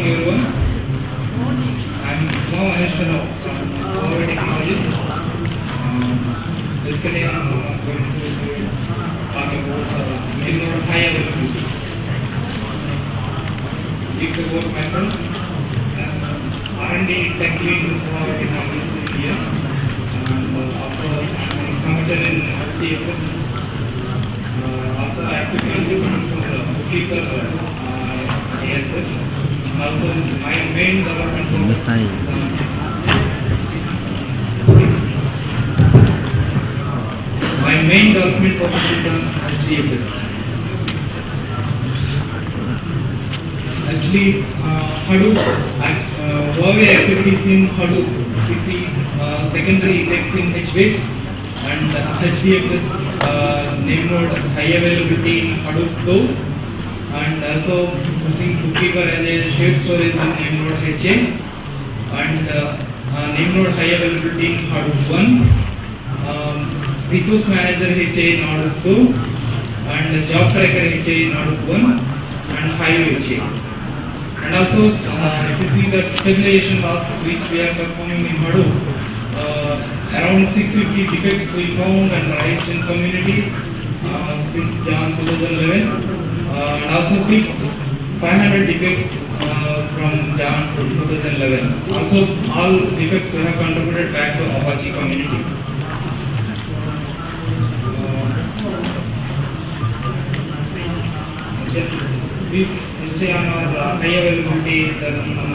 morning everyone. I'm now Anishtano from Huawei Technologies. Basically I'm going to talk about mid-node high availability. Speak about myself. R&D tech lead in Huawei Technologies in India. And also I'm committed in HDFS. Also actively from the bookkeeper ASF. Also my main development focus is on HDFS. Actually, Hadoop, Huawei activities in Hadoop with the secondary index in HBase and HDFS name node high availability in Hadoop 2 and also using bookkeeper as a shared storage in name node HA and name node high availability in Hadoop 1, resource manager HA in Hadoop 2 and job tracker HA in Hadoop 1 and Hive HA. And also if you see that stabilization losses which we are performing in Hadoop, around 650 defects we found and raised in community since Jan 2011 and also fixed 500 defects from Jan 2011. Also all defects we have contributed back to Apache community. Just brief history on our high availability in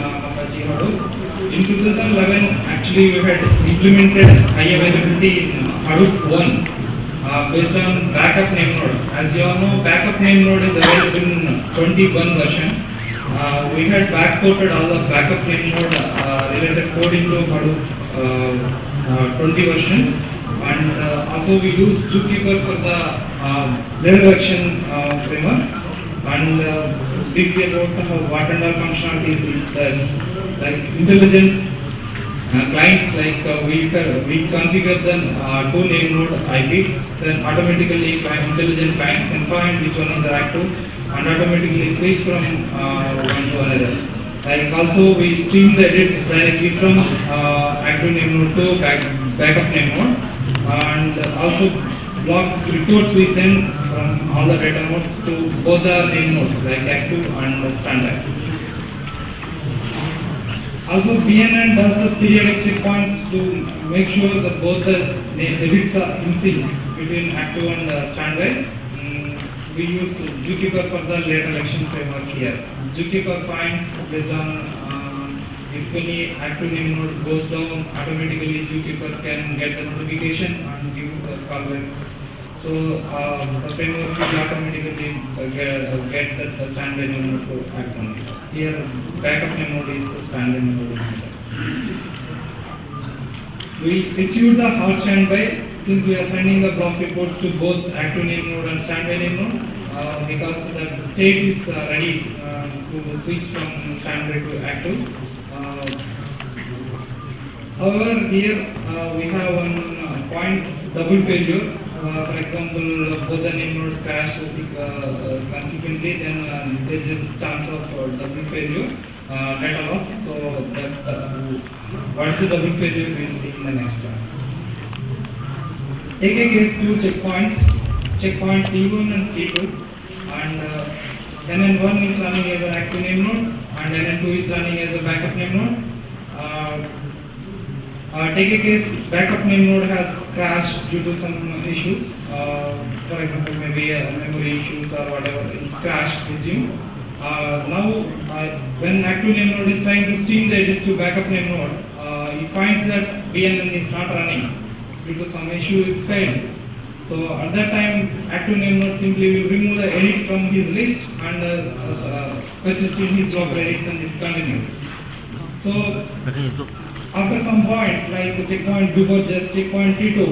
Apache Hadoop. In 2011, actually we had implemented high availability in Hadoop 1 based on backup name node. As you all know, backup name node is available in 21 version. We had backported all the backup name node related code into Hadoop 20 version. And also we use Zookeeper for the layer version framework. And briefly about what and all functionalities it does. Like intelligent clients, like we configure the two name node IPs, then automatically intelligent clients can find which one is active and automatically switch from one to another. Like also we stream the edits directly from active name node to backup name node, and also block reports we send from all the data nodes to both the name nodes like active and standard. Also BNN does the periodic checkpoints to make sure that both the edits are in sync between active and standby. We use Zookeeper for the later action framework here. Zookeeper finds based on if any active name node goes down, automatically Zookeeper can get the notification and give the callbacks. So the framework will automatically get the standby name node to act on it. Here backup name node is the standby name node. We execute the hard standby since we are sending the block report to both active name node and standby name node because the state is ready to switch from standby to active. However, here we have one point double failure. For example, both the name nodes crash consequently, then there is a chance of double failure, data loss. So that what is the double failure we will see in the next one. Take a case two checkpoints, checkpoint T1 and T2, and NN1 is running as an active name node, and NN2 is running as a backup name node. Take a case backup name node has crashed due to some issues. For example, maybe memory issues or whatever is crashed, resume. Now, when active name node is trying to stream the edits to backup name node, he finds that BNN is not running due to some issue is failed. So at that time, active name node simply will remove the edit from his list and persist in his job edits and it continues. So after some point, like the checkpoint before just checkpoint T2,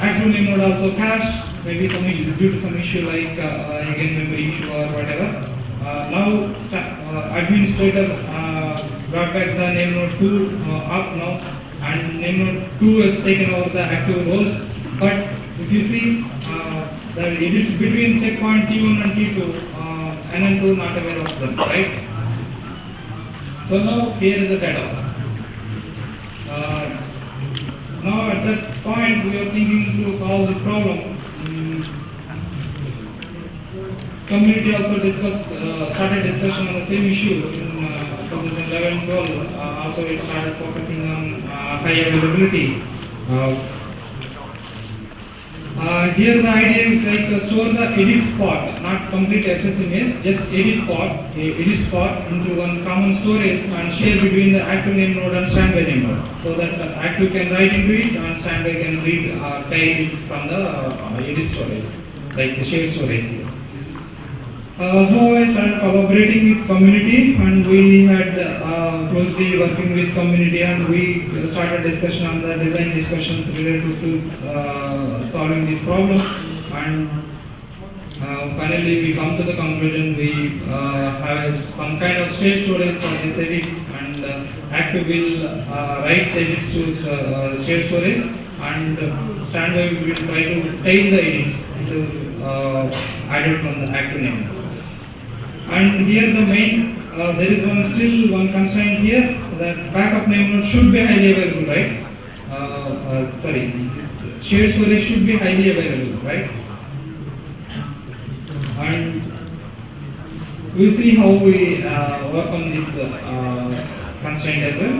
active name node also crashed, maybe due to some issue like again memory issue or whatever. Now administrator brought back the name node 2 up now, and name node 2 has taken over the active roles. But if you see the edits between checkpoint T1 and T2, NN2 not aware of them, right? So now here is the database. Now at that point we are thinking to solve this problem. Community also started discussion on the same issue in 2011-12. Also it started focusing on high availability. Here the idea is like store the edit spot, not complete FS image, just edit spot into one common storage and share between the active name node and standby name node. So that the active can write into it and standby can read it from the edit storage, like the shared storage here. How I started collaborating with community, and we had closely working with community, and we started discussion on the design discussions related to solving this problem, and finally we come to the conclusion we have some kind of shared storage for these edits, and active will write edits to shared storage, and standby will try to tail the edits to added from the active name. And here the main, there is still one constraint here, that backup name node should be highly available, right? This shared storage should be highly available, right? And we'll see how we work on this constraint as well.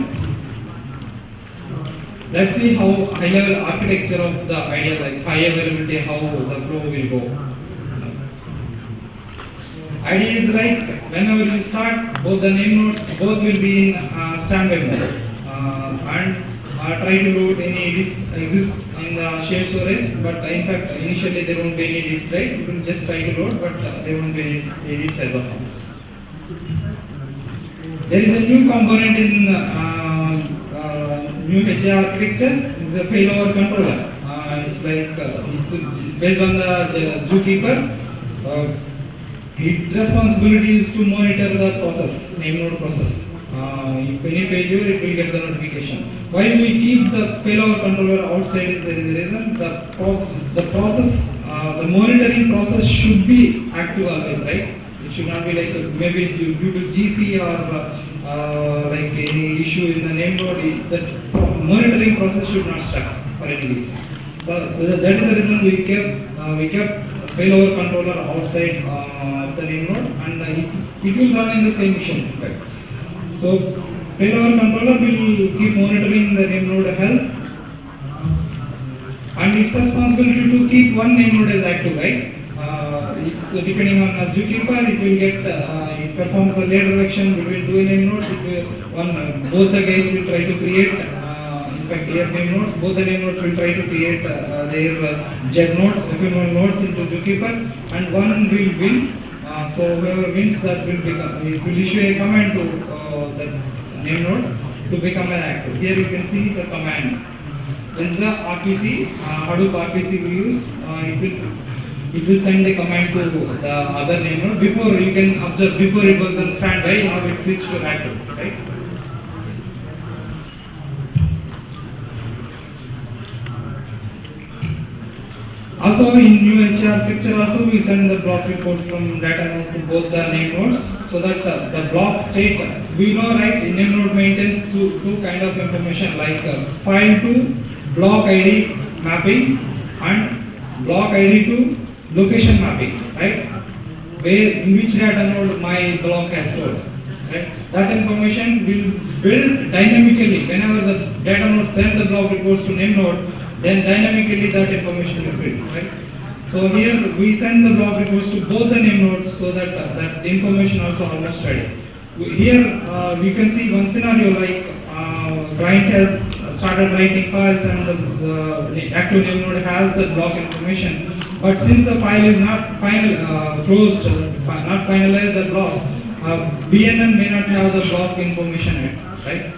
Let's see how high level architecture of the idea, like high availability, how the flow will go. Idea is like whenever you start, both the name nodes both will be in standby mode, and try to load any edits exist in the shared storage. But in fact, initially there won't be any edits, right? You will just try to load, but there won't be any edits as of now. There is a new component in new HA architecture. It's a failover controller. It's like it's based on the zookeeper. Its responsibility is to monitor the process, name node process. If any failure, it will get the notification. Why we keep the failover controller outside is there is a reason. The process, the monitoring process should be active always, right? It should not be like maybe due to GC or like any issue in the name node. The monitoring process should not stop for any reason. So that is the reason we kept failover controller outside of the name node, and it will run in the same machine. Right? So failover controller will keep monitoring the name node health, and its responsibility to keep one name node as active, right? It's depending on a zookeeper, it will get it performs a later action between two name nodes. Both the guys will try to create. In fact, here name nodes, both the name nodes will try to create their jet nodes, equivalent nodes into zookeeper, and one will win. So whoever wins, that will become, it will issue a command to the name node to become an active. Here you can see the command. This is the RPC, Hadoop RPC we use. It will send a command to the other name node. Before you can observe, before it was on standby, now it switched to active, right? Also in new HA architecture also we send the block report from data node to both the name nodes, so that the block state, we know, right, name node maintains two kind of information, like file to block ID mapping and block ID to location mapping, right? Where in which data node my block has stored. Right? That information will build dynamically whenever the data node sends the block reports to name node. Then dynamically that information will build, right? So here we send the block reports to both the name nodes, so that that information also almost ready. Here we can see one scenario, like client has started writing files and the active name node has the block information, but since the file is not closed, not finalized the block, BNN may not have the block information yet, right?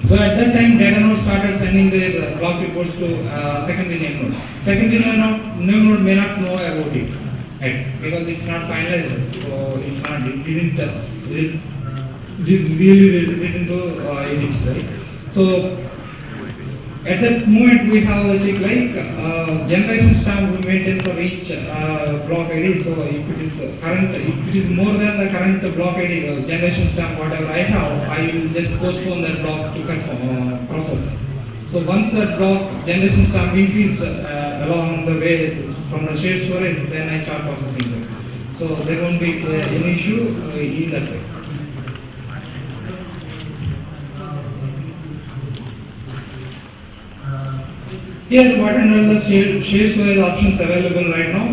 So at that time, data node started sending the block reports to secondary name node. Secondary name node may not know about it, right? Because it's not finalized, so it's not. It didn't really get into edits, right? So At that moment, we have the check like generation stamp we maintain for each block ID. So if it is current, if it is more than the current block ID, generation stamp whatever I have, I will just postpone that blocks to confirm, process. So once that block generation stamp increased along the way from the shared storage, then I start processing them. So there won't be any issue in that way. Yes, what are the shared storage options available right now?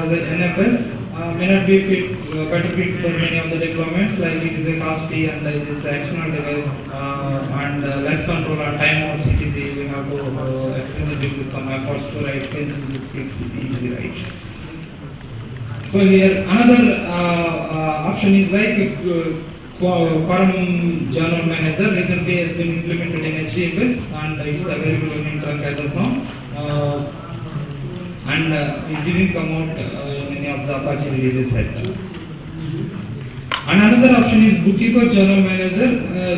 The NFS may not be better fit for many of the deployments, like it is a costly and it's an external device and less control on timeouts, etc. We have to extensively with some efforts to write expensive easy, right? So here another option is like Quorum Journal Manager recently has been implemented in HDFS and it's available in Trunk as of now. And it didn't come out in any of the Apache releases yet. And another option is Bookkeeper Journal Manager.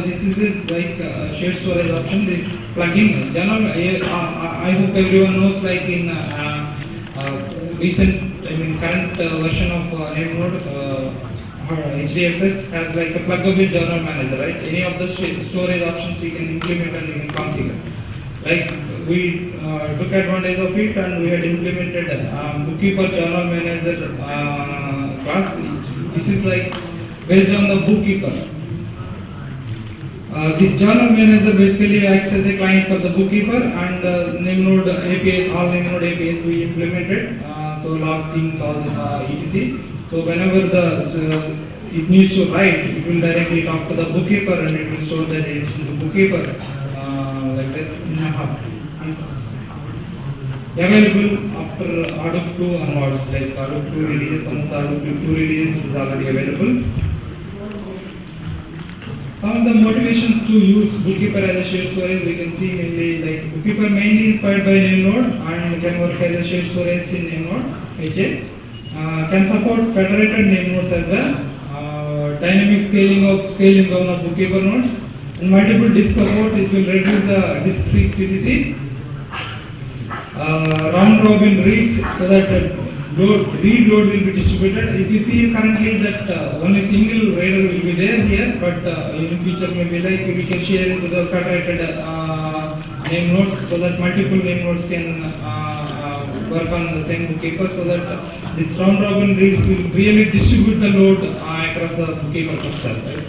This is like shared storage option. This plugin journal. I hope everyone knows, like in recent, current version of NameNode. HDFS has like a pluggable journal manager, right? Any of the storage options you can implement and you can configure. Like we took advantage of it and we had implemented Bookkeeper Journal Manager class. This is like based on the Bookkeeper. This Journal Manager basically acts as a client for the Bookkeeper and NameNode API, all NameNode APIs we implemented. So log, sync, all etc. So whenever it needs to write, it will directly talk to the Bookkeeper and it will store that it's in the Bookkeeper like that in a hub. It's available after Hadoop 2 onwards, like Hadoop 2 releases, some of the Hadoop 2 releases it is already available. Some of the motivations to use Bookkeeper as a shared storage, we can see mainly like Bookkeeper mainly inspired by NameNode and can work as a shared storage in NameNode, HA. Can support federated name nodes as well, dynamic scaling down of Bookkeeper nodes, and multiple disk support. It will reduce the disk seek etc. Round robin reads so that read load will be distributed. If you see currently that only single reader will be there here, but in future maybe like we can share into the federated name nodes so that multiple name nodes can work on the same Bookkeeper, so that this round robin reads will really distribute the load across the Bookkeeper cluster.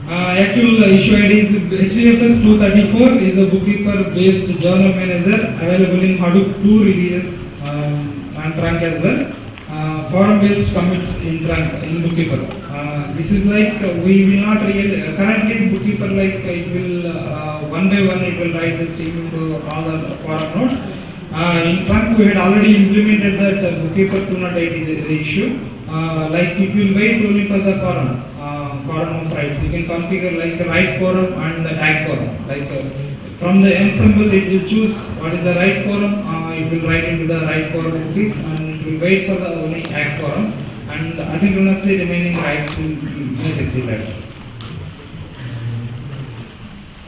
Actual issue ID is HDFS 234 is a Bookkeeper based journal manager available in Hadoop 2 releases and Trunk as well. Forum based commits in Trunk in Bookkeeper. This is like we will not really currently Bookkeeper like it will one by one it will write the stream into all the forum nodes. In Trunk we had already implemented that Bookkeeper 208 is the issue. Like it will wait only for the quorum of writes. You can configure like the write quorum and the tag quorum. Like from the ensemble it will choose what is the write quorum. It will write into the write quorum cookies and it will wait for the only act quorum and asynchronously remaining writes will execute.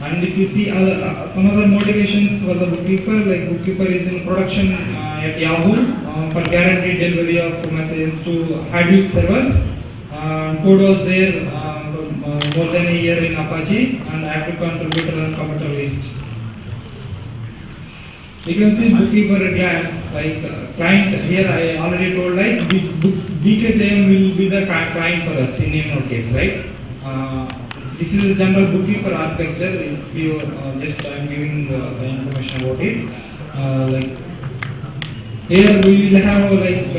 And if you see some other motivations for the Bookkeeper, like Bookkeeper is in production at Yahoo for guaranteed delivery of messages to Hadoop servers. Code was there more than a year in Apache and active contributor and committer list. You can see Bookkeeper at glance, like client here I already told like BKJM will be the client for us in NameNode case, right? This is a general Bookkeeper architecture. If you just I'm giving the information about it. Like here we will have like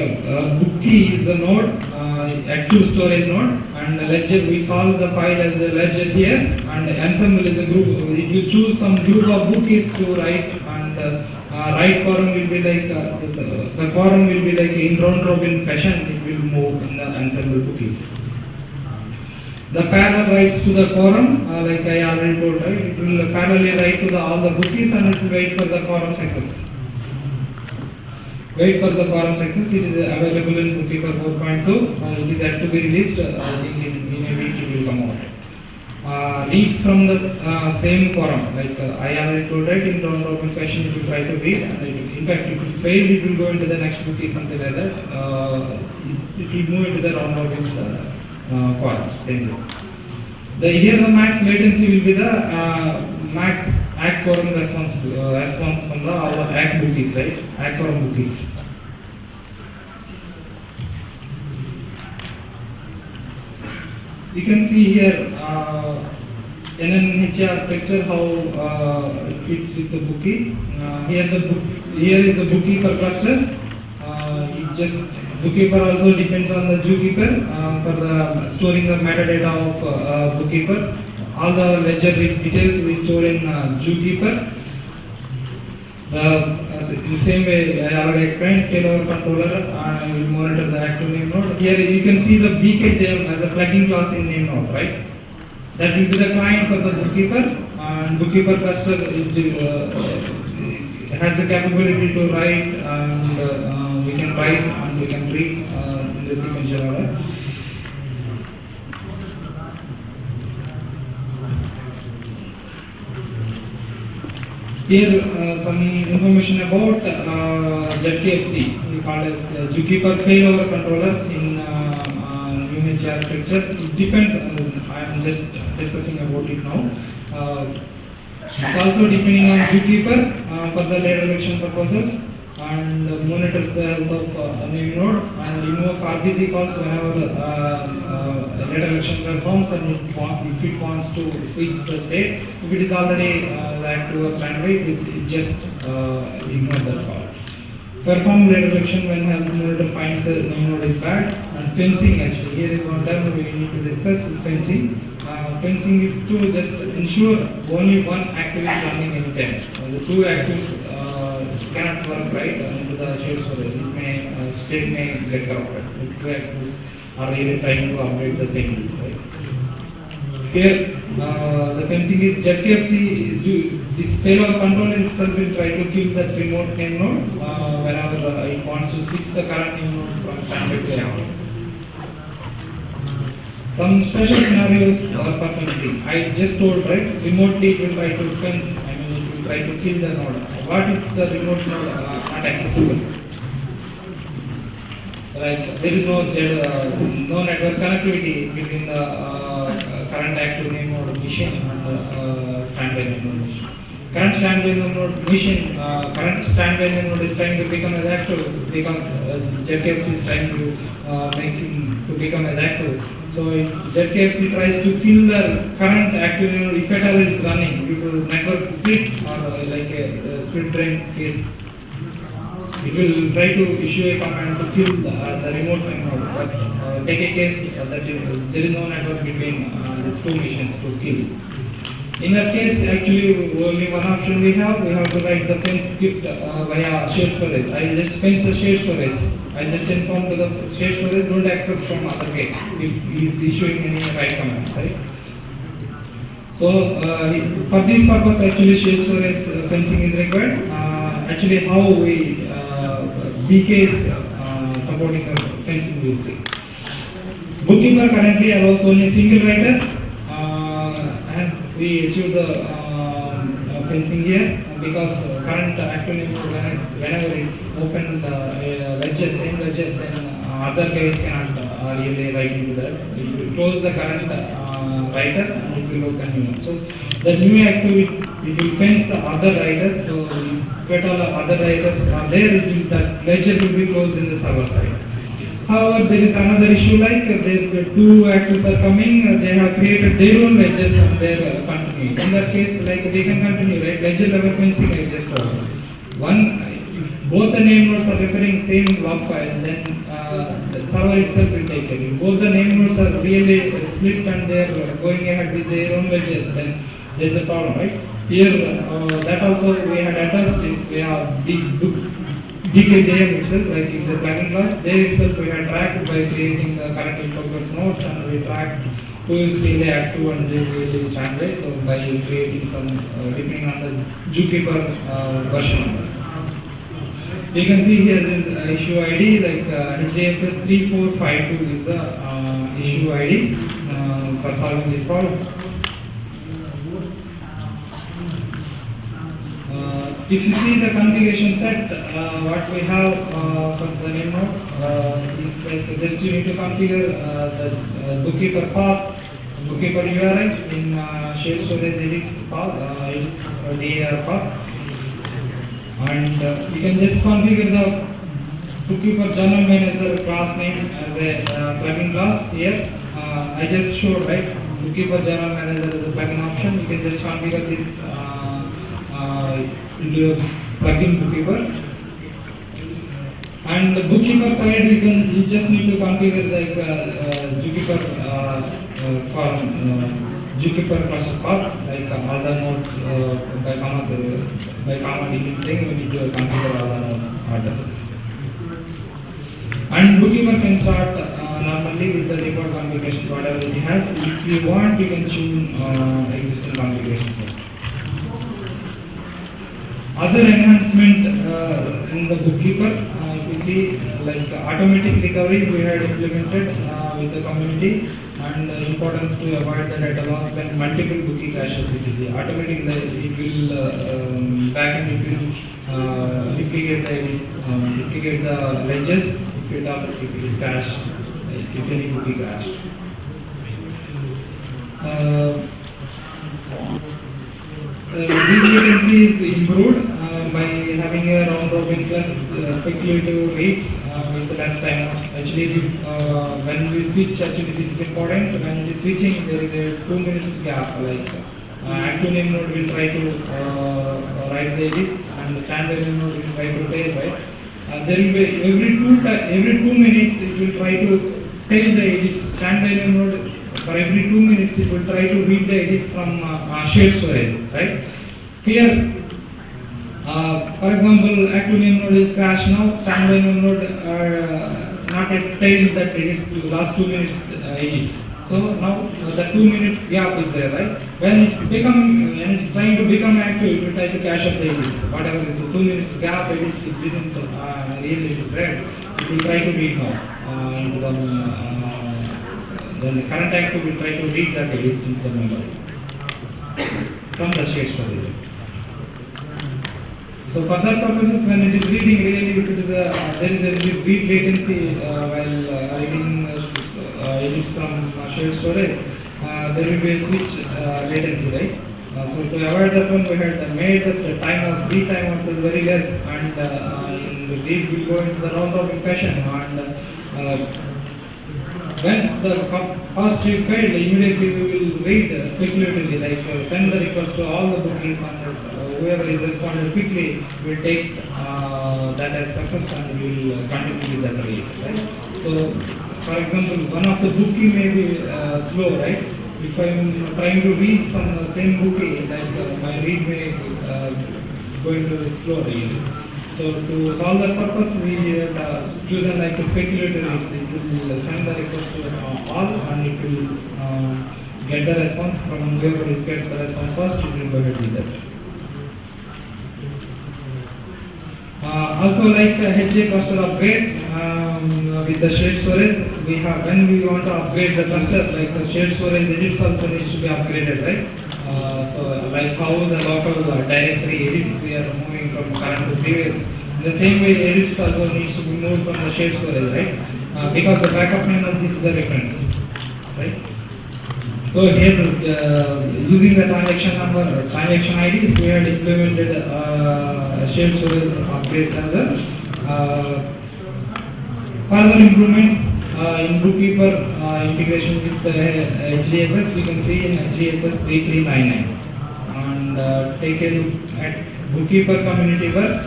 Bookie is the node, active storage node, and ledger we call the file as the ledger here, and ensemble is a group. It will choose some group of bookies to write, and write quorum will be like the quorum will be like in round robin fashion. It will move in the ensemble bookies. The parallel writes to the quorum, like I already told, right? It will parallelly write to all the bookies and it will wait for the quorum success. Wait for the quorum success. It is available in Bookkeeper 4.2. It is yet to be released. I think in a week it will come out. reads from the same quorum. Like I already told, right, in round robin question you will try to read, and in fact if it failed it will go into the next book, something like that. It will move into the round robin quorum, same way. Here the max latency will be the max ACK quorum response from the our ACK bookies, right? ACK quorum bookies. You can see here NNHA architecture how it fits with the bookie. Here is the bookkeeper cluster. It just bookkeeper also depends on the zookeeper for the storing the metadata of bookkeeper. All the ledger details we store in zookeeper. In the same way I already explained, failover controller will monitor the active name node. Here you can see the BKJM as a plugin class in name node, right? That will be the client for the bookkeeper, and bookkeeper cluster is has the capability to write, and we can write and we can read in the sequential order. Here some information about ZKFC. We call it as zookeeper failover controller in UMH architecture. It depends. I am just discussing about it now. It's also depending on zookeeper for the later election purposes, and monitors the health of name node, and remove RPC calls whenever later election performs, and if it wants to switch the state. If it is already active or standby, it just ignore that call. Perform later election when health monitor finds a name node is bad. And fencing, actually here is one term we need to discuss, is fencing. Fencing is to just ensure only one active is running anytime. The two actives cannot work right into the shared storage. State may get corrupted. The two actives are really trying to operate the same rules, right? Here, the fencing is ZKFC. This failover control itself will try to kill that remote name node whenever it wants to switch the current name node from standard to Java. Some special scenarios are for fencing. I just told, right, remotely it will try to fence, it will try to kill the node. What if the remote node not accessible? Like there is no network connectivity between the current active name node machine and standby name node machine. Current standby name node machine, current standby name node is trying to become as active because ZKFC is trying to make him to become as active. So if ZKFC tries to kill the current active name node, if at all it is running due to network split or like a split train case, it will try to issue a command to kill the remote name node. But take a case that there is no network between these two machines to kill. In that case, actually only one option we have to write the fence script via shared storage. I just fence the shared storage. I just inform to the shared storage, don't accept from other gate if he is issuing any write command, right? So for this purpose, actually shared storage fencing is required. Actually, how we BK is supporting the fencing, we will see. Bookkeeper currently allows only single writer. As we achieve the fencing here, because current active name whenever it's opened ledger, same ledger, then other guys cannot really write into that. It will close the current writer and it will open new one. So the new active it will fence the other writers. So if all the other writers are there, that ledger will be closed in the server side. However, there is another issue like the two actors are coming, they have created their own ledgers and their continue. In that case, like they can continue, right? Ledger level fencing I just told. If both the name nodes are referring same log file, then the server itself will take care. If both the name nodes are really split and they are going ahead with their own ledgers, then there is a problem, right? Here, that also we had addressed it. We have DKJM itself, like it's a plugin class. There itself we had tracked by creating the current in progress nodes, and we tracked who is really active and who is really standby. So by creating some depending on the zookeeper version. You can see here this issue ID, like HDFS 3452 is the issue ID for solving this problem. If you see the configuration set, what we have for the name node is like just you need to configure the bookkeeper path, bookkeeper URL in shared storage edits path, its DAR path, and you can just configure the bookkeeper journal manager class name as a plugin class here. I just showed, right, bookkeeper journal manager is a plugin option. You can just configure this into your plugin bookkeeper. And the bookkeeper side, you just need to configure like Jupyter Jupyter cluster path, like all the node by comma delete thing. We need to configure all the node addresses. And bookkeeper can start normally with the default configuration whatever it has. If you want, you can choose existing configurations. Other enhancement in the bookkeeper, if you see like automatic recovery we had implemented with the community, and the importance to avoid the data loss when multiple booking crashes. If you see automatic, it will backend it will duplicate the edits, duplicate the ledgers if it automatically crash, if any booking crash. Read latency is improved by having a round robin plus speculative reads with less time. Actually, when we switch, actually this is important. When we switching, there is a 2 minutes gap. Like active name node will try to write the edits, and standard name node will try to paste, right? There will be every 2 minutes it will try to tell the edits. Standard name node, for every 2 minutes it will try to read the edits from shared storage, right? Here, for example, active name node is crashed now. Standard name node not yet telling that it is to last 2 minutes edits. So now the 2 minutes gap is there, right? When it's trying to become active, it will try to cache up the edits. Whatever is the 2 minutes gap edits, it didn't really read. It will try to read now into the. Then the current active will try to read that edits into the memory from the shared storage. So for that purposes, when it is reading, really, if it is there is a read latency while reading edits from shared storage, there will be a switch latency, right? So to avoid that one, we had made the time of read time also very less, and in the read will go into the round robin fashion, and once the first read failed, immediately we will read speculatively, like send the request to all the bookings, and whoever is responded quickly will take that as success and will continue with that read, right? So, for example, one of the booking may be slow, right? If I am trying to read from the same booking, like my read may go into slow read. So to solve that purpose, we choose like a speculative reads. It will send the request to all, and it will get the response from whoever is get the response first. It will go ahead with that. Also, like HA cluster upgrades with the shared storage, we have when we want to upgrade the cluster, like the shared storage edits also needs to be upgraded, right? So like how the local directory edits we are moving from current to previous. In the same way, edits also needs to be moved from the shared storage, right? Because the backup name of this is the reference, right? So here, using the transaction number, transaction IDs, we had implemented shared storage upgrades as well. Further improvements in bookkeeper integration with HDFS, you can see in HDFS 3399. And take a look at bookkeeper community work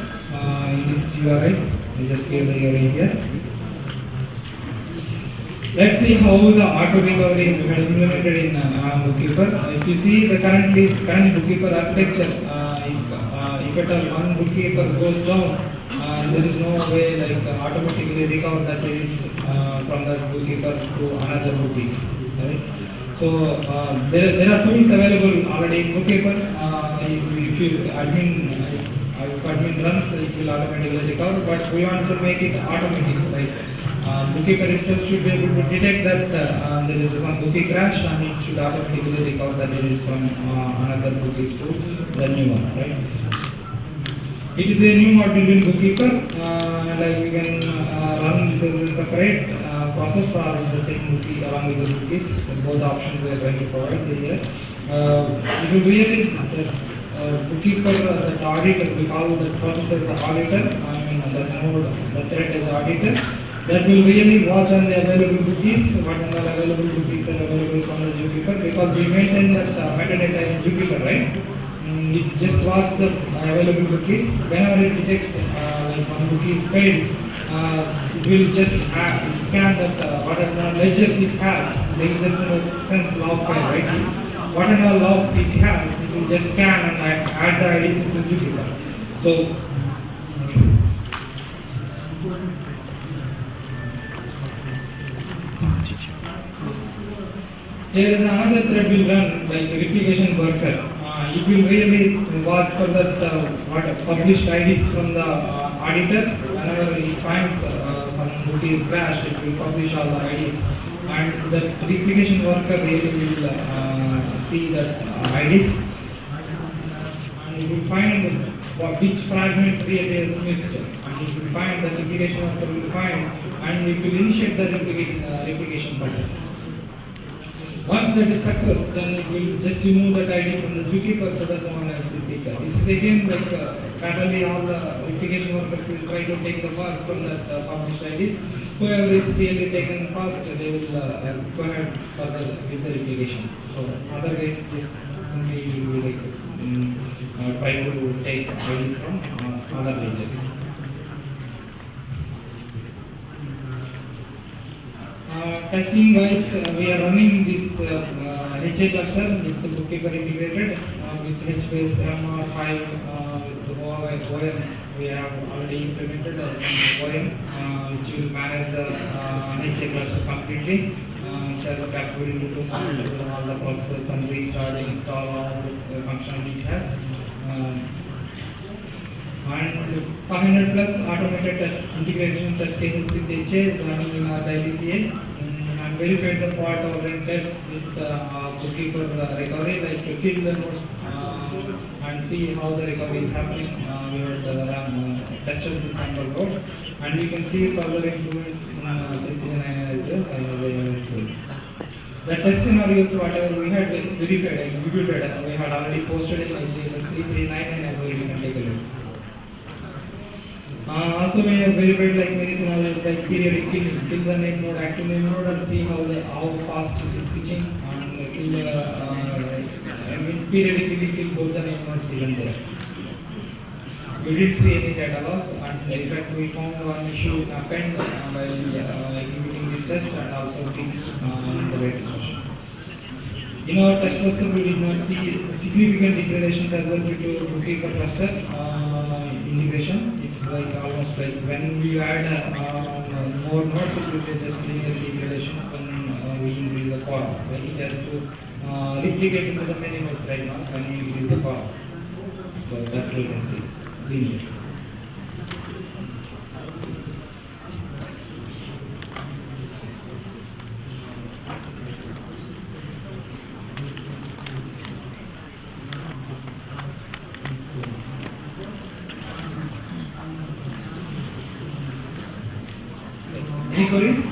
in this URI. I just gave the URI here. Let's see how the auto recovery is implemented in bookkeeper. If you see the current bookkeeper architecture, if at all one bookkeeper goes down, there is no way like automatically recover that edits from that bookkeeper to another bookies, right? So there are tools available already in bookkeeper. If you admin runs, it will automatically recover. But we want to make it automatic, right? Bookkeeper itself should be able to detect that there is some bookie crash, and it should automatically recover that edits from another bookies to the new one, right? It is a new module in Bookkeeper, like we can run this as a separate process or in the same bookie along with the bookies. Both options we are going to provide here. It will really Bookkeeper, the auditor, we call the process as the auditor, that node, that's right as auditor. That will really watch on the available bookies, what are the available bookies are available from the Bookkeeper, because we maintain that metadata in Bookkeeper, right? It just logs the available bookies. Whenever it detects like one bookie is paid, it will just scan that whatever ledgers it has. Ledgers in a sense log file, right? Whatever logs it has, it will just scan and add the IDs into Jupyter. So here is another thread will run like a replication worker. It will really watch for that what published IDs from the auditor. Whenever he finds some bookie is crashed, it will publish all the IDs. And the replication worker really will see that IDs. And it will find which fragment really is missed. And it will find the replication worker will find, and it will initiate the replication process. Once that is success, then it will just remove that ID from the Bookkeeper so that no one else will take that. This is again like parallelly all the replication workers will try to take the work from that published IDs. Whoever is really taken first, they will go ahead further with the replication. So otherwise, just simply will like try to take IDs from other ledgers. Testing wise, we are running this HA cluster with the Bookkeeper integrated with HBase MR5 with the OM. We have already implemented OM which will manage the HA cluster completely. Which has a capability to monitor all the processes and restart, install all the functionality it has. And 500 plus automated test integration test cases with HA is running in our daily CA. And verified the fault tolerant tests with Bookkeeper recovery, like to kill the nodes and see how the recovery is happening. We have tested the sample code, and we can see further improvements in the the test scenarios, whatever we had verified, executed, we had already posted in HDFS 339, and you can take a look. Also, we have verified like many scenarios like periodic kill the name node, active name node, and see how fast it is switching, and kill periodically kill both the name nodes even there. We didn't see any data loss, and in fact we found one issue happened while executing this test, and also fixed in the latest version. In our test cluster, we did not see significant degradations as well due to Bookkeeper cluster integration. It's like almost like when we add more nodes, it will be just linear degradations when we increase the column. Like it has to replicate into the many nodes right now when we increase the column. So that we can see linear. Any queries?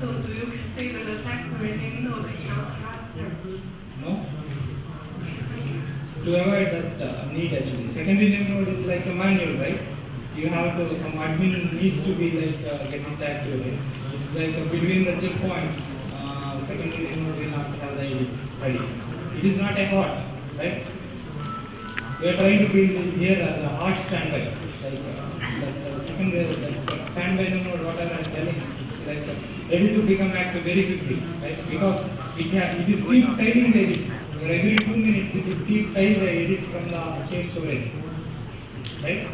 So do you configure the secondary node in your cluster? No. To avoid that need actually. Secondary name node is like a manual, right? You have to, some admin needs to be like getting tagged to it. It's like between the checkpoints, secondary name node will not have the IDs ready. It is not a hot, right? We are trying to build here a hot standby. Like secondary, like standby node, whatever I am telling, like ready to become active very quickly, right? Because it is keep tiling the edits. Every 2 minutes it will keep tiling the edits from the state storage, right?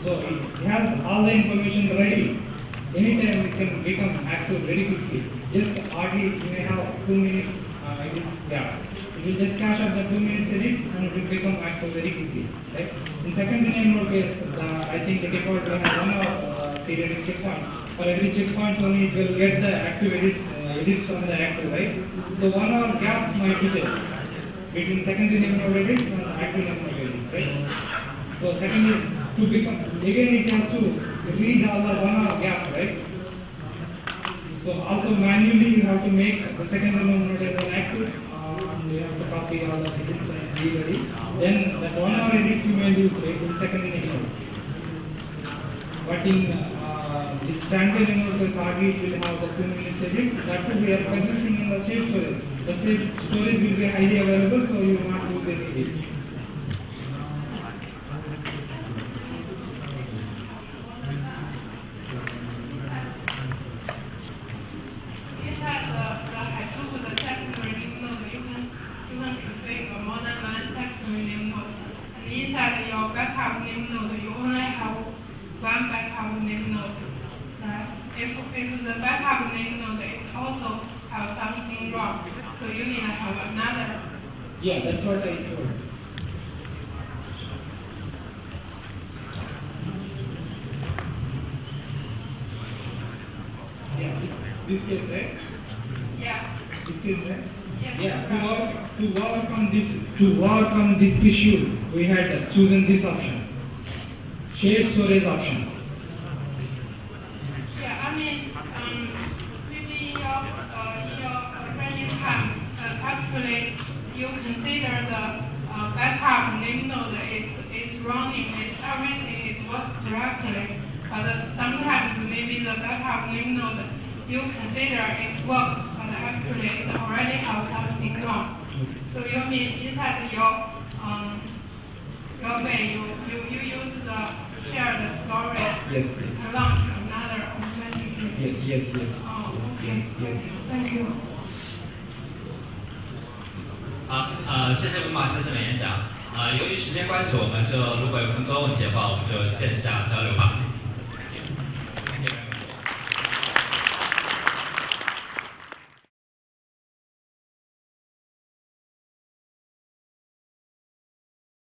So it has all the information ready. anytime we can become active very quickly. Just hardly you may have 2 minutes edits gap. You will just cache up the 2 minutes edits and it will become active very quickly. Right? In second linear mode case, I think the default will have 1 hour periodic checkpoint. For every checkpoint only it will get the active edits from the active, right? So 1 hour gap might be there between second linear mode edits and active linear mode edits, right? So secondly, to become, again it has to read all the 1 hour gap, right? So also manually you have to make the second linear mode as an active, and you have to copy all the edits and read. Then that 1 hour edits you may use right in second linear mode. But in this standard linear mode, hardly it will have the 2 minutes edits. That will be consistent in the shared storage. The shared storage will be highly available, so you will not use any edits. Inside your backup name node, you only have one backup name node. Right? If the backup name node is also have something wrong, so you need to have another. Yeah, that's what I told. Yeah, this case, right? Yeah. This case, right? Yes. Yeah, to work on this issue, we had chosen this option, shared storage option. Yeah, I mean, maybe when you can actually you consider the backup name node is running, everything is working correctly, but sometimes maybe the backup name node you consider it works, but actually it already has something wrong. So you mean inside your way you use the shared storage Yes. to launch another authentically. Yes. Oh, okay. Yes. Thank you. 好，谢谢文马先生的演讲。由于时间关系，我们就如果有更多问题的话，我们就线下交流吧。